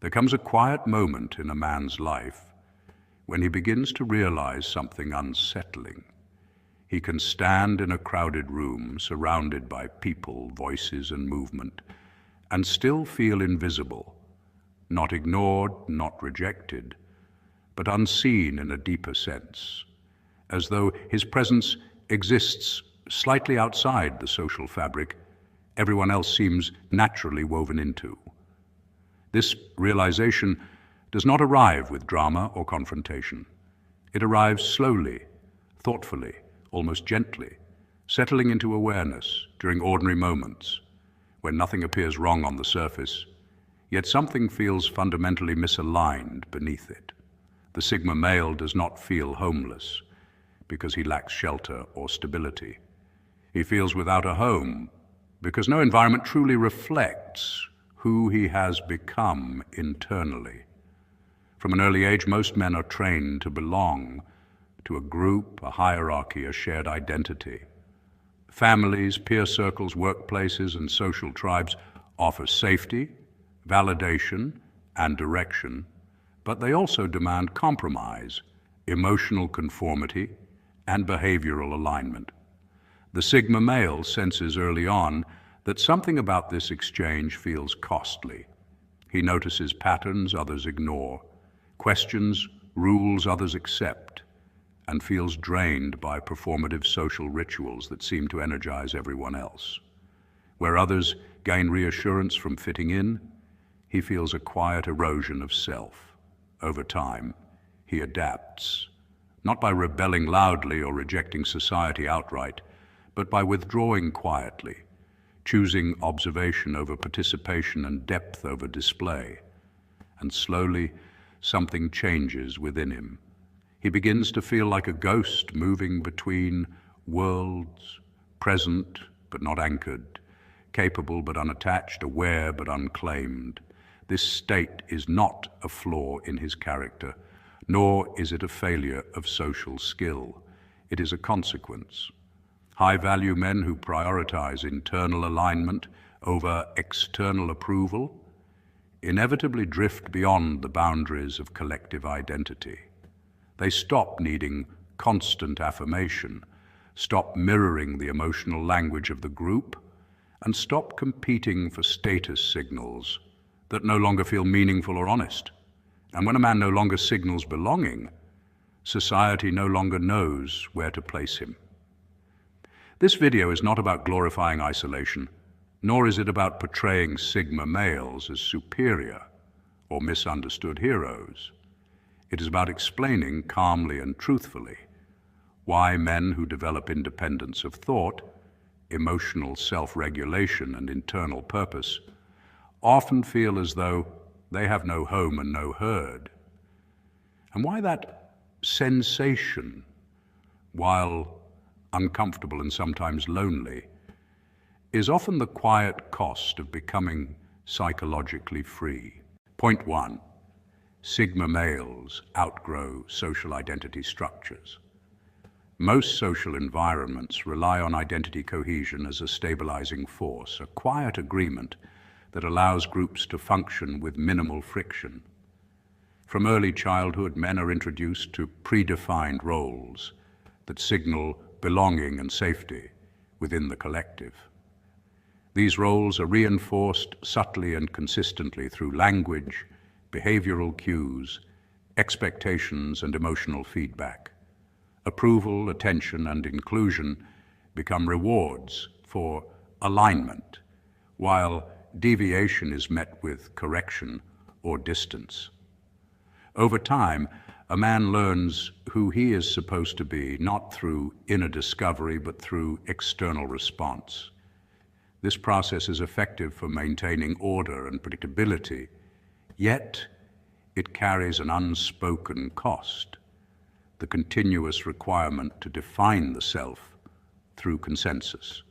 There comes a quiet moment in a man's life when he begins to realize something unsettling. He can stand in a crowded room surrounded by people, voices, and movement, and still feel invisible, not ignored, not rejected, but unseen in a deeper sense, as though his presence exists slightly outside the social fabric everyone else seems naturally woven into. This realization does not arrive with drama or confrontation. It arrives slowly, thoughtfully, almost gently, settling into awareness during ordinary moments when nothing appears wrong on the surface, yet something feels fundamentally misaligned beneath it. The Sigma male does not feel homeless because he lacks shelter or stability. He feels without a home because no environment truly reflects who he has become internally. From an early age, most men are trained to belong to a group, a hierarchy, a shared identity. Families, peer circles, workplaces, and social tribes offer safety, validation, and direction, but they also demand compromise, emotional conformity, and behavioral alignment. The Sigma male senses early on that something about this exchange feels costly. He notices patterns others ignore, questions rules others accept, and feels drained by performative social rituals that seem to energize everyone else. Where others gain reassurance from fitting in, he feels a quiet erosion of self. Over time, he adapts, not by rebelling loudly or rejecting society outright, but by withdrawing quietly, choosing observation over participation and depth over display. And slowly, something changes within him. He begins to feel like a ghost moving between worlds, present but not anchored, capable but unattached, aware but unclaimed. This state is not a flaw in his character, nor is it a failure of social skill. It is a consequence. High-value men who prioritize internal alignment over external approval inevitably drift beyond the boundaries of collective identity. They stop needing constant affirmation, stop mirroring the emotional language of the group, and stop competing for status signals that no longer feel meaningful or honest. And when a man no longer signals belonging, society no longer knows where to place him. This video is not about glorifying isolation, nor is it about portraying Sigma males as superior or misunderstood heroes. It is about explaining calmly and truthfully why men who develop independence of thought, emotional self-regulation, and internal purpose often feel as though they have no home and no herd, and why that sensation, while uncomfortable and sometimes lonely, is often the quiet cost of becoming psychologically free. Point 1. Sigma males outgrow social identity structures. Most social environments rely on identity cohesion as a stabilizing force, a quiet agreement that allows groups to function with minimal friction. From early childhood, men are introduced to predefined roles that signal belonging and safety within the collective. These roles are reinforced subtly and consistently through language, behavioral cues, expectations, and emotional feedback. Approval, attention, and inclusion become rewards for alignment, while deviation is met with correction or distance. Over time, a man learns who he is supposed to be, not through inner discovery, but through external response. This process is effective for maintaining order and predictability, yet it carries an unspoken cost, the continuous requirement to define the self through consensus.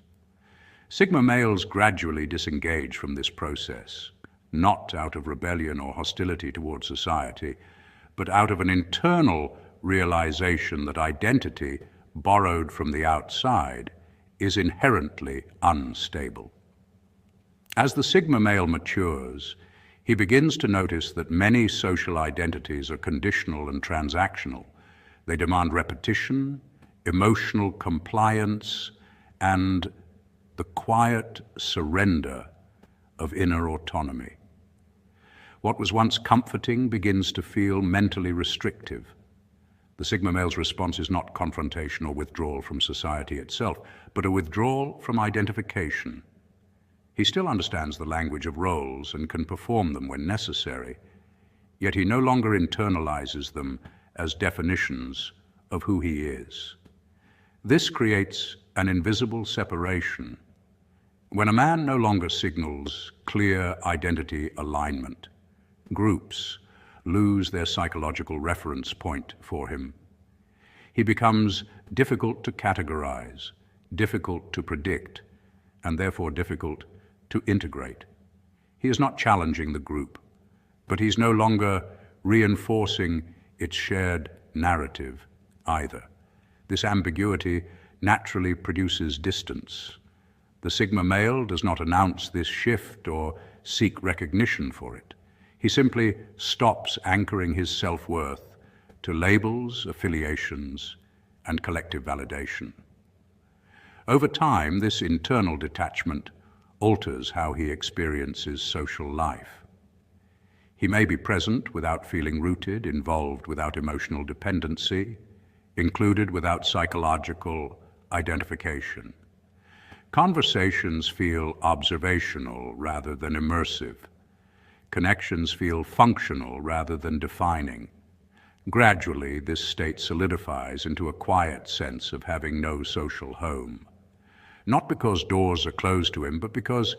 Sigma males gradually disengage from this process, not out of rebellion or hostility towards society, but out of an internal realization that identity, borrowed from the outside, is inherently unstable. As the Sigma male matures, He begins to notice that many social identities are conditional and transactional. They demand repetition, emotional compliance, and the quiet surrender of inner autonomy. What was once comforting begins to feel mentally restrictive. The Sigma male's response is not confrontation or withdrawal from society itself, but a withdrawal from identification. He still understands the language of roles and can perform them when necessary, yet he no longer internalizes them as definitions of who he is. This creates an invisible separation. When a man no longer signals clear identity alignment, groups lose their psychological reference point for him. He becomes difficult to categorize, difficult to predict, and therefore difficult to integrate. He is not challenging the group, but he's no longer reinforcing its shared narrative either. This ambiguity naturally produces distance. The Sigma male does not announce this shift or seek recognition for it. He simply stops anchoring his self-worth to labels, affiliations, and collective validation. Over time, this internal detachment alters how he experiences social life. He may be present without feeling rooted, involved without emotional dependency, included without psychological identification. Conversations feel observational rather than immersive. Connections feel functional rather than defining. Gradually, this state solidifies into a quiet sense of having no social home. Not because doors are closed to him, but because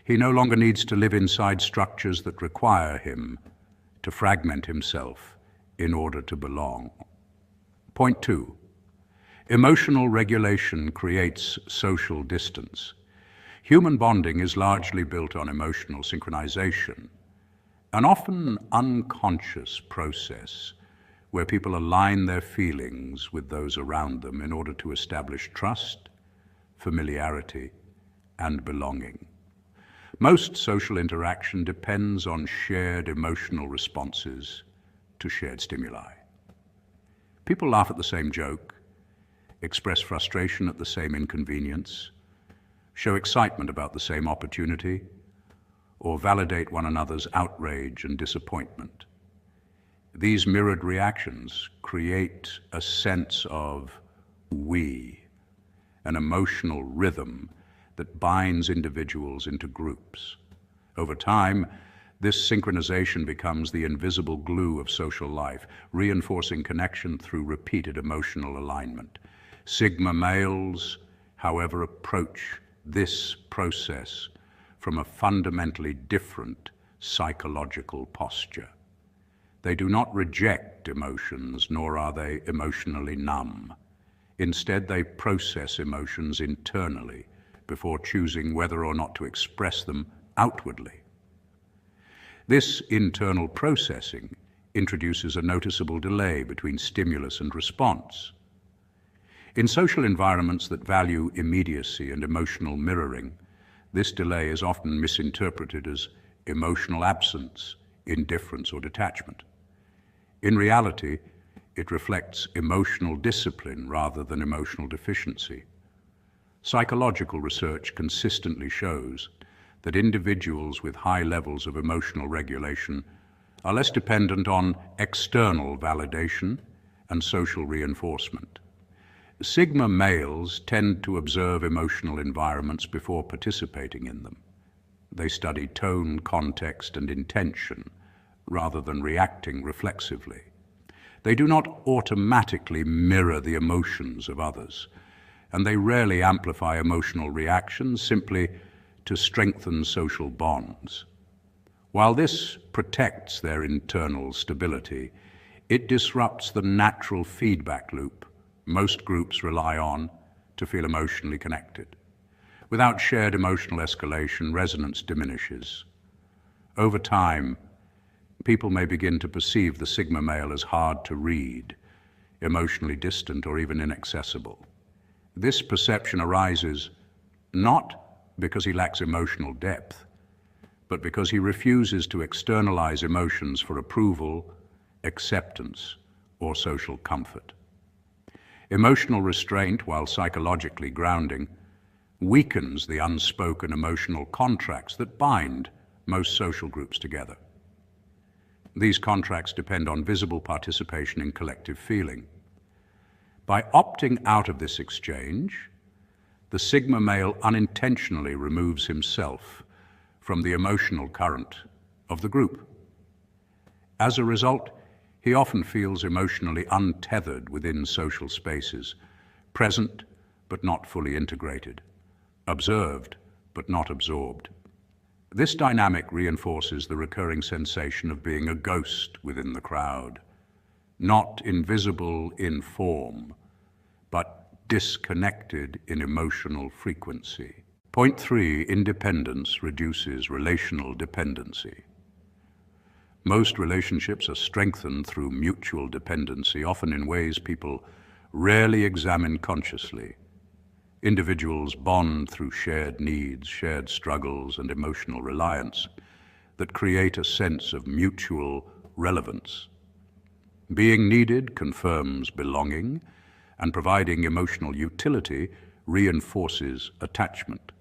he no longer needs to live inside structures that require him to fragment himself in order to belong. Point 2. Emotional regulation creates social distance. Human bonding is largely built on emotional synchronization, an often unconscious process where people align their feelings with those around them in order to establish trust, familiarity, and belonging. Most social interaction depends on shared emotional responses to shared stimuli. People laugh at the same joke, express frustration at the same inconvenience, show excitement about the same opportunity, or validate one another's outrage and disappointment. These mirrored reactions create a sense of we, an emotional rhythm that binds individuals into groups. Over time, this synchronization becomes the invisible glue of social life, reinforcing connection through repeated emotional alignment. Sigma males, however, approach this process from a fundamentally different psychological posture. They do not reject emotions, nor are they emotionally numb. Instead, they process emotions internally before choosing whether or not to express them outwardly. This internal processing introduces a noticeable delay between stimulus and response. In social environments that value immediacy and emotional mirroring, this delay is often misinterpreted as emotional absence, indifference, or detachment. In reality, it reflects emotional discipline rather than emotional deficiency. Psychological research consistently shows that individuals with high levels of emotional regulation are less dependent on external validation and social reinforcement. Sigma males tend to observe emotional environments before participating in them. They study tone, context, and intention rather than reacting reflexively. They do not automatically mirror the emotions of others, and they rarely amplify emotional reactions simply to strengthen social bonds. While this protects their internal stability, it disrupts the natural feedback loop most groups rely on to feel emotionally connected. Without shared emotional escalation, resonance diminishes. Over time, people may begin to perceive the Sigma male as hard to read, emotionally distant, or even inaccessible. This perception arises not because he lacks emotional depth, but because he refuses to externalize emotions for approval, acceptance, or social comfort. Emotional restraint, while psychologically grounding, weakens the unspoken emotional contracts that bind most social groups together. These contracts depend on visible participation in collective feeling. By opting out of this exchange, the Sigma male unintentionally removes himself from the emotional current of the group. As a result, he often feels emotionally untethered within social spaces, present but not fully integrated, observed but not absorbed. This dynamic reinforces the recurring sensation of being a ghost within the crowd, not invisible in form, but disconnected in emotional frequency. Point 3, independence reduces relational dependency. Most relationships are strengthened through mutual dependency, often in ways people rarely examine consciously. Individuals bond through shared needs, shared struggles, and emotional reliance that create a sense of mutual relevance. Being needed confirms belonging, and providing emotional utility reinforces attachment.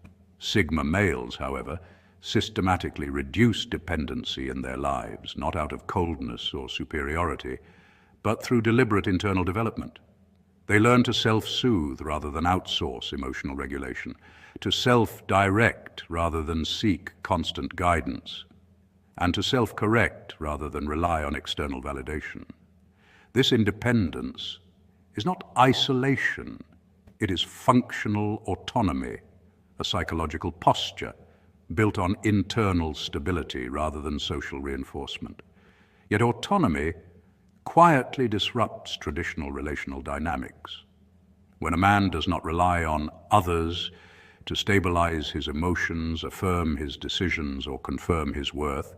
Sigma males, however, systematically reduce dependency in their lives, not out of coldness or superiority, but through deliberate internal development. They learn to self-soothe rather than outsource emotional regulation, to self-direct rather than seek constant guidance, and to self-correct rather than rely on external validation. This independence is not isolation, it is functional autonomy, a psychological posture built on internal stability rather than social reinforcement. Yet autonomy quietly disrupts traditional relational dynamics. When a man does not rely on others to stabilize his emotions, affirm his decisions, or confirm his worth,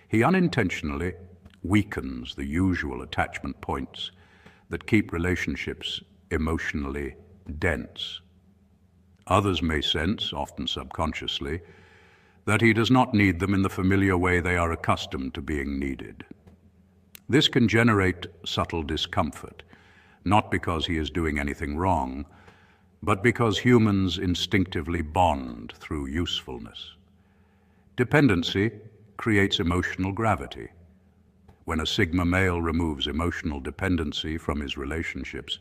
he unintentionally weakens the usual attachment points that keep relationships emotionally dense. Others may sense, often subconsciously, that he does not need them in the familiar way they are accustomed to being needed. This can generate subtle discomfort, not because he is doing anything wrong, but because humans instinctively bond through usefulness. Dependency creates emotional gravity. When a Sigma male removes emotional dependency from his relationships,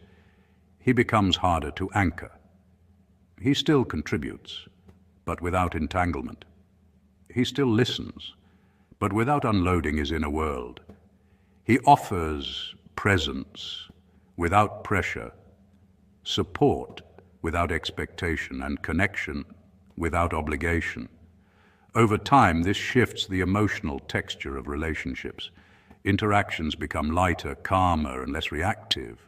he becomes harder to anchor. He still contributes, but without entanglement. He still listens, but without unloading his inner world. He offers presence without pressure, support without expectation, and connection without obligation. Over time, this shifts the emotional texture of relationships. Interactions become lighter, calmer, and less reactive,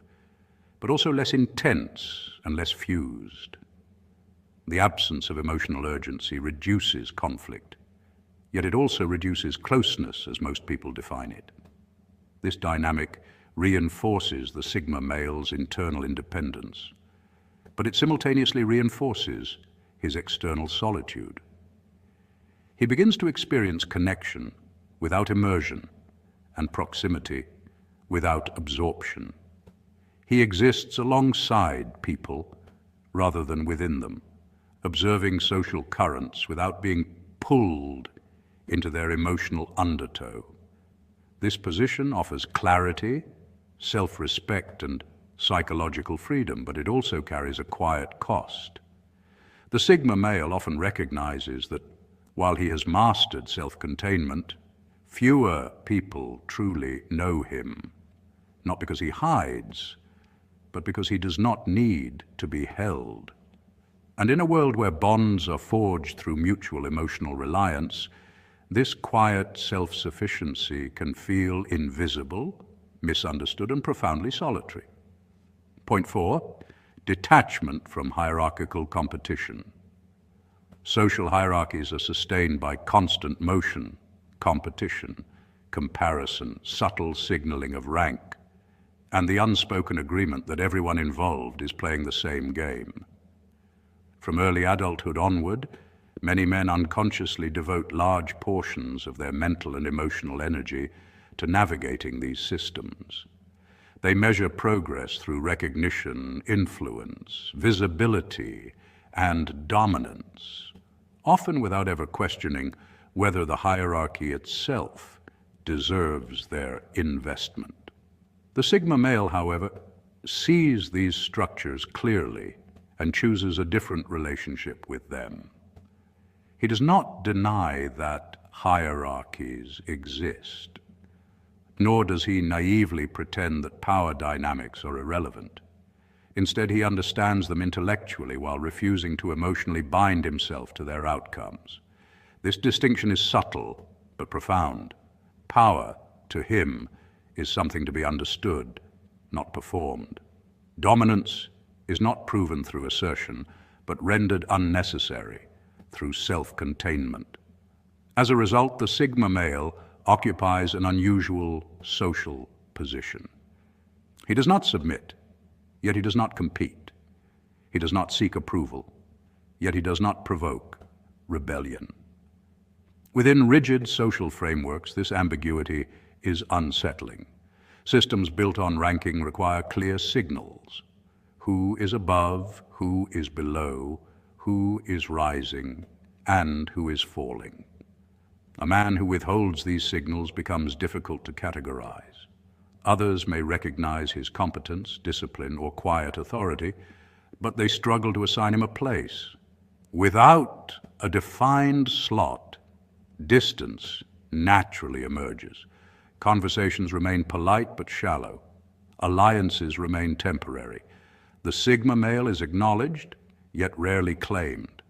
but also less intense and less fused. The absence of emotional urgency reduces conflict, yet it also reduces closeness as most people define it. This dynamic reinforces the Sigma male's internal independence, but it simultaneously reinforces his external solitude. He begins to experience connection without immersion and proximity without absorption. He exists alongside people rather than within them, observing social currents without being pulled into their emotional undertow. This position offers clarity, self-respect, and psychological freedom, but it also carries a quiet cost. The Sigma male often recognizes that while he has mastered self-containment, fewer people truly know him, not because he hides, but because he does not need to be held. And in a world where bonds are forged through mutual emotional reliance, this quiet self-sufficiency can feel invisible, misunderstood, and profoundly solitary. Point 4, detachment from hierarchical competition. Social hierarchies are sustained by constant motion, competition, comparison, subtle signaling of rank, and the unspoken agreement that everyone involved is playing the same game. From early adulthood onward, Many men unconsciously devote large portions of their mental and emotional energy to navigating these systems. They measure progress through recognition, influence, visibility, and dominance, often without ever questioning whether the hierarchy itself deserves their investment. The Sigma male, however, sees these structures clearly and chooses a different relationship with them. He does not deny that hierarchies exist, nor does he naively pretend that power dynamics are irrelevant. Instead, he understands them intellectually while refusing to emotionally bind himself to their outcomes. This distinction is subtle but profound. Power, to him, is something to be understood, not performed. Dominance is not proven through assertion, but rendered unnecessary through self-containment. As a result, the Sigma male occupies an unusual social position. He does not submit, yet he does not compete. He does not seek approval, yet he does not provoke rebellion. Within rigid social frameworks, this ambiguity is unsettling. Systems built on ranking require clear signals. Who is above, who is below, who is rising, and who is falling. A man who withholds these signals becomes difficult to categorize. Others may recognize his competence, discipline, or quiet authority, but they struggle to assign him a place. Without a defined slot, distance naturally emerges. Conversations remain polite but shallow. Alliances remain temporary. The Sigma male is acknowledged, yet rarely claimed.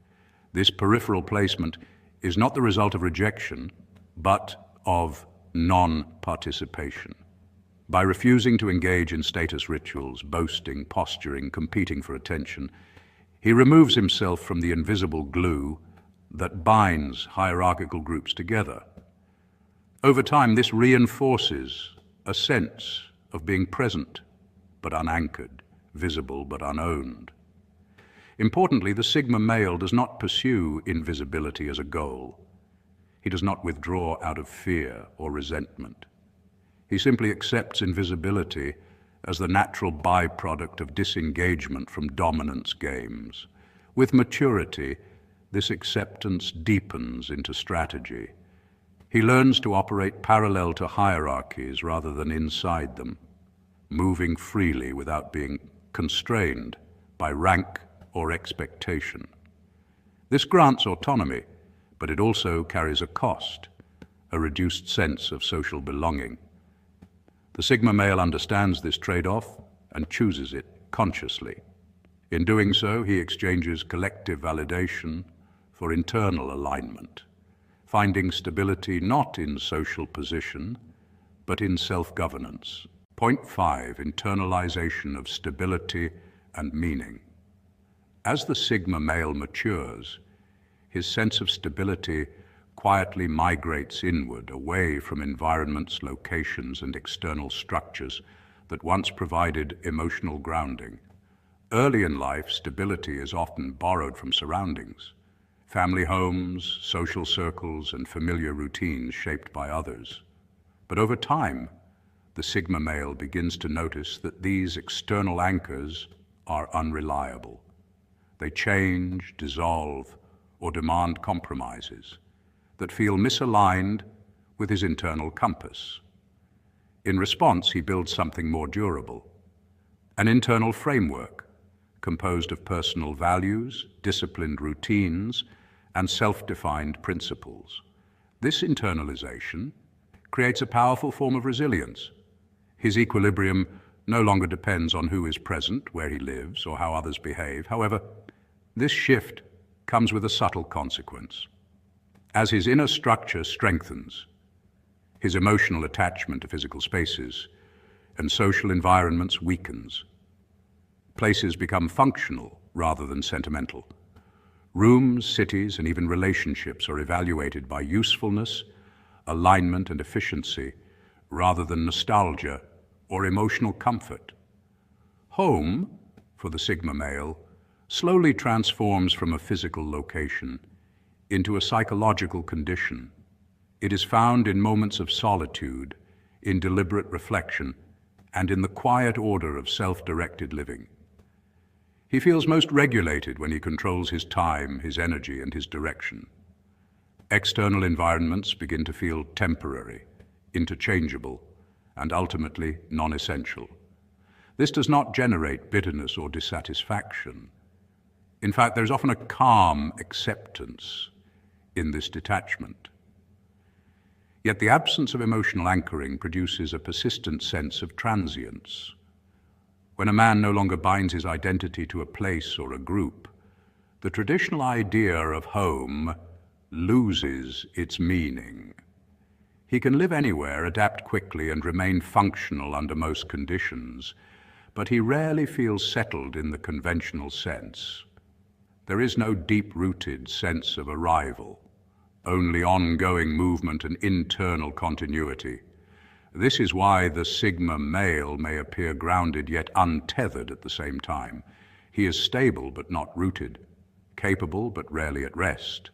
This peripheral placement is not the result of rejection, but of non-participation. By refusing to engage in status rituals, boasting, posturing, competing for attention, he removes himself from the invisible glue that binds hierarchical groups together. Over time, this reinforces a sense of being present but unanchored, visible but unowned. Importantly, the Sigma male does not pursue invisibility as a goal. He does not withdraw out of fear or resentment. He simply accepts invisibility as the natural byproduct of disengagement from dominance games. With maturity, this acceptance deepens into strategy. He learns to operate parallel to hierarchies rather than inside them, moving freely without being constrained by rank or expectation. This grants autonomy, but it also carries a cost, a reduced sense of social belonging. The Sigma male understands this trade-off and chooses it consciously. In doing so, he exchanges collective validation for internal alignment, finding stability not in social position, but in self-governance. Point 5, internalization of stability and meaning. As the Sigma male matures, his sense of stability quietly migrates inward, away from environments, locations, and external structures that once provided emotional grounding. Early in life, stability is often borrowed from surroundings, family homes, social circles, and familiar routines shaped by others. But over time, the Sigma male begins to notice that these external anchors are unreliable. They change, dissolve, or demand compromises that feel misaligned with his internal compass. In response, he builds something more durable, an internal framework composed of personal values, disciplined routines, and self-defined principles. This internalization creates a powerful form of resilience. His equilibrium no longer depends on who is present, where he lives, or how others behave. However, this shift comes with a subtle consequence. As his inner structure strengthens, his emotional attachment to physical spaces and social environments weakens. Places become functional rather than sentimental. Rooms, cities, and even relationships are evaluated by usefulness, alignment, and efficiency rather than nostalgia or emotional comfort. Home, for the Sigma male, slowly transforms from a physical location into a psychological condition. It is found in moments of solitude, in deliberate reflection, and in the quiet order of self-directed living. He feels most regulated when he controls his time, his energy, and his direction. External environments begin to feel temporary, interchangeable, and ultimately non-essential. This does not generate bitterness or dissatisfaction. In fact, there is often a calm acceptance in this detachment. Yet the absence of emotional anchoring produces a persistent sense of transience. When a man no longer binds his identity to a place or a group, the traditional idea of home loses its meaning. He can live anywhere, adapt quickly, and remain functional under most conditions, but he rarely feels settled in the conventional sense. There is no deep-rooted sense of arrival, only ongoing movement and internal continuity. This is why the Sigma male may appear grounded yet untethered at the same time. He is stable but not rooted, capable but rarely at rest,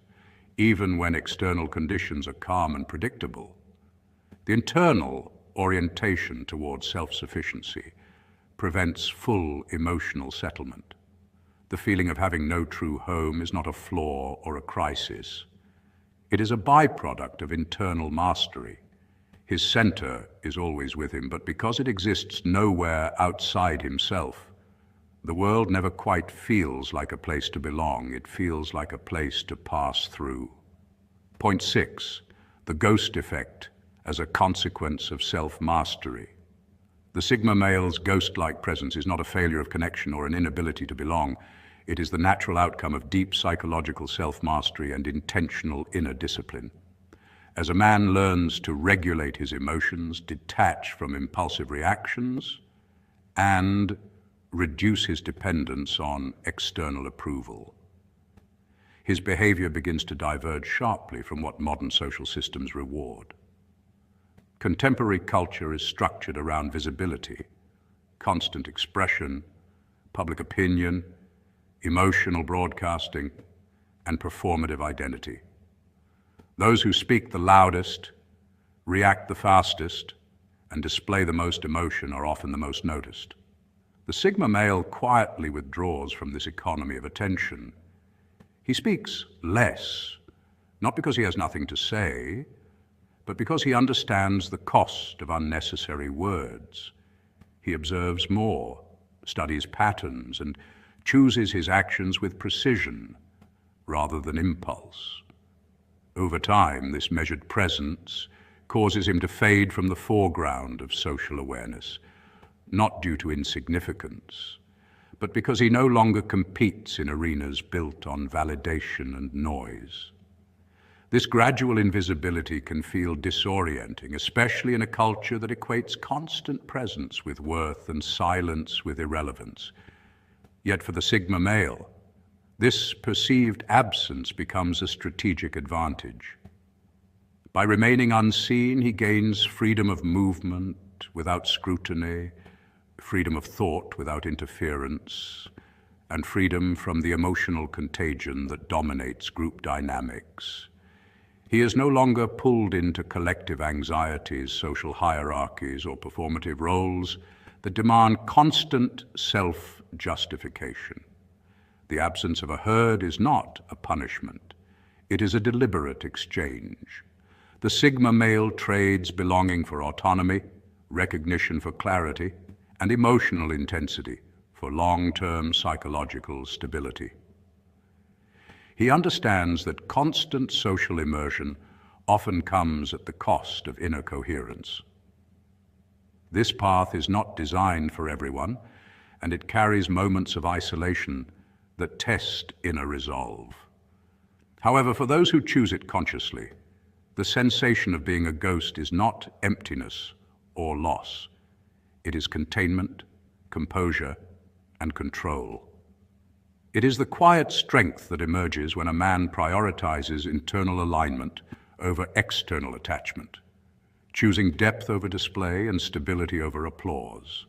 even when external conditions are calm and predictable. The internal orientation towards self-sufficiency prevents full emotional settlement. The feeling of having no true home is not a flaw or a crisis. It is a byproduct of internal mastery. His center is always with him, but because it exists nowhere outside himself, the world never quite feels like a place to belong. It feels like a place to pass through. Point 6, the ghost effect as a consequence of self-mastery. The Sigma male's ghost-like presence is not a failure of connection or an inability to belong. It is the natural outcome of deep psychological self-mastery and intentional inner discipline. As a man learns to regulate his emotions, detach from impulsive reactions, and reduce his dependence on external approval, his behavior begins to diverge sharply from what modern social systems reward. Contemporary culture is structured around visibility, constant expression, public opinion, emotional broadcasting, and performative identity. Those who speak the loudest, react the fastest, and display the most emotion are often the most noticed. The Sigma male quietly withdraws from this economy of attention. He speaks less, not because he has nothing to say, but because he understands the cost of unnecessary words. He observes more, studies patterns, and chooses his actions with precision rather than impulse. Over time, this measured presence causes him to fade from the foreground of social awareness, not due to insignificance, but because he no longer competes in arenas built on validation and noise. This gradual invisibility can feel disorienting, especially in a culture that equates constant presence with worth and silence with irrelevance. Yet for the Sigma male, this perceived absence becomes a strategic advantage. By remaining unseen, he gains freedom of movement without scrutiny, freedom of thought without interference, and freedom from the emotional contagion that dominates group dynamics. He is no longer pulled into collective anxieties, social hierarchies, or performative roles that demand constant self-justification. The absence of a herd is not a punishment. It is a deliberate exchange. The Sigma male trades belonging for autonomy, recognition for clarity, and emotional intensity for long-term psychological stability. He understands that constant social immersion often comes at the cost of inner coherence. This path is not designed for everyone, and it carries moments of isolation that test inner resolve. However, for those who choose it consciously, the sensation of being a ghost is not emptiness or loss. It is containment, composure, and control. It is the quiet strength that emerges when a man prioritizes internal alignment over external attachment, choosing depth over display and stability over applause.